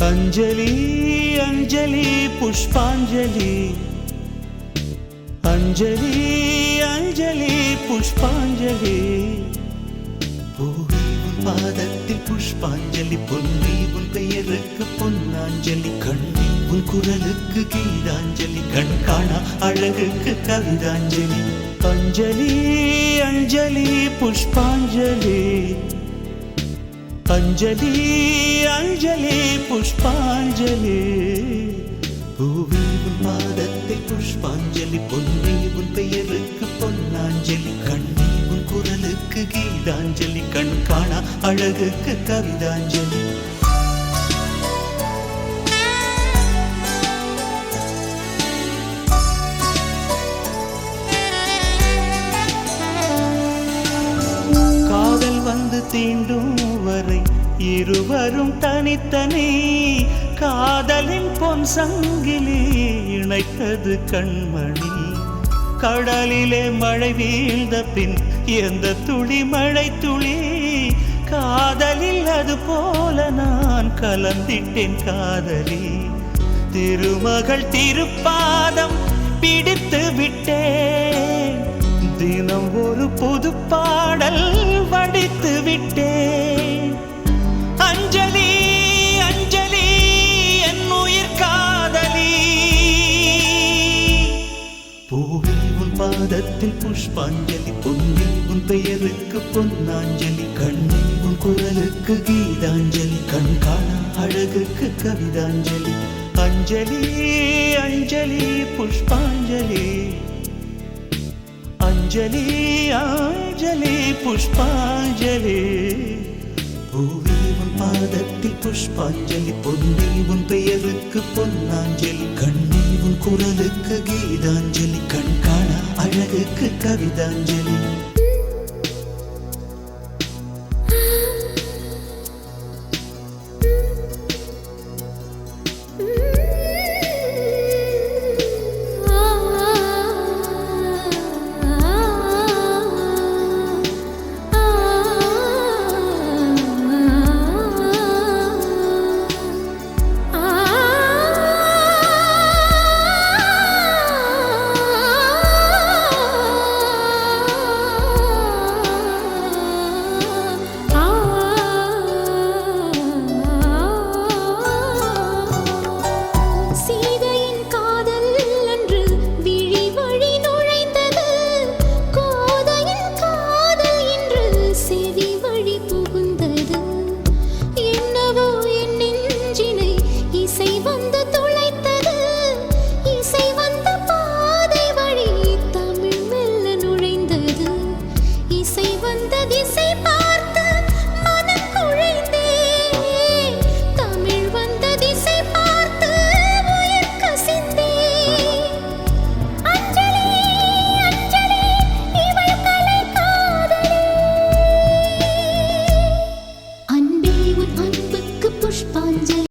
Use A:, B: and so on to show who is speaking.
A: अंजलि अंजलि पुष्पांजलि अंजलि अंजलि पुष्पांजलि பூவே உன் பாதத்தில் புஷ்பாஞ்சலி பொன்னி உன் பெயருக்கு பொன்னாஞ்சலி கண்ணி உன் குரலுக்கு கீதாஞ்சலி கண் காணா அழகுக்கு கவிதாஞ்சலி अंजलि अंजलि पुष्पांजलि अंजलि अंजलि पुष्पांजलि பூவே உன் பாதத்தில் புஷ்பாஞ்சலி பொன்னி உன் பெயருக்கு பொன்னாஞ்சலி கண்ணி உன் குரலுக்கு கீதாஞ்சலி கண் காணா அழகுக்கு கவிதாஞ்சலி காதல் வந்து தீண்டும் வரை இருவரும் தனித்தனி காதலின் பொன் சங்கிலி இணைத்தது கண்மணி கடலிலே மழை வீழ்ந்த பின் எந்த துளி மழை துளி காதலில் அது போல நான் கலந்திட்டேன் காதலி திருமகள் திருப்பாதம் பிடித்து விட்டேன் தினம் ஒரு புது பாடல் வடித்து விட்டேன் अंजलि अंजलि என் உயிர் காதலி பூவே உன் பாதத்தில் புஷ்பாஞ்சலி பொன்னி உன் பெயருக்கு பொன்னாஞ்சலி கண்ணி உன் குரலுக்கு கீதாஞ்சலி கண் காணா அழகுக்கு கவிதாஞ்சலி अंजलि अंजलि पुष्पांजलि अंजलि अंजलि पुष्पांजलि பூவே உன் பாதத்தில் புஷ்பாஞ்சலி பொன்னி உன்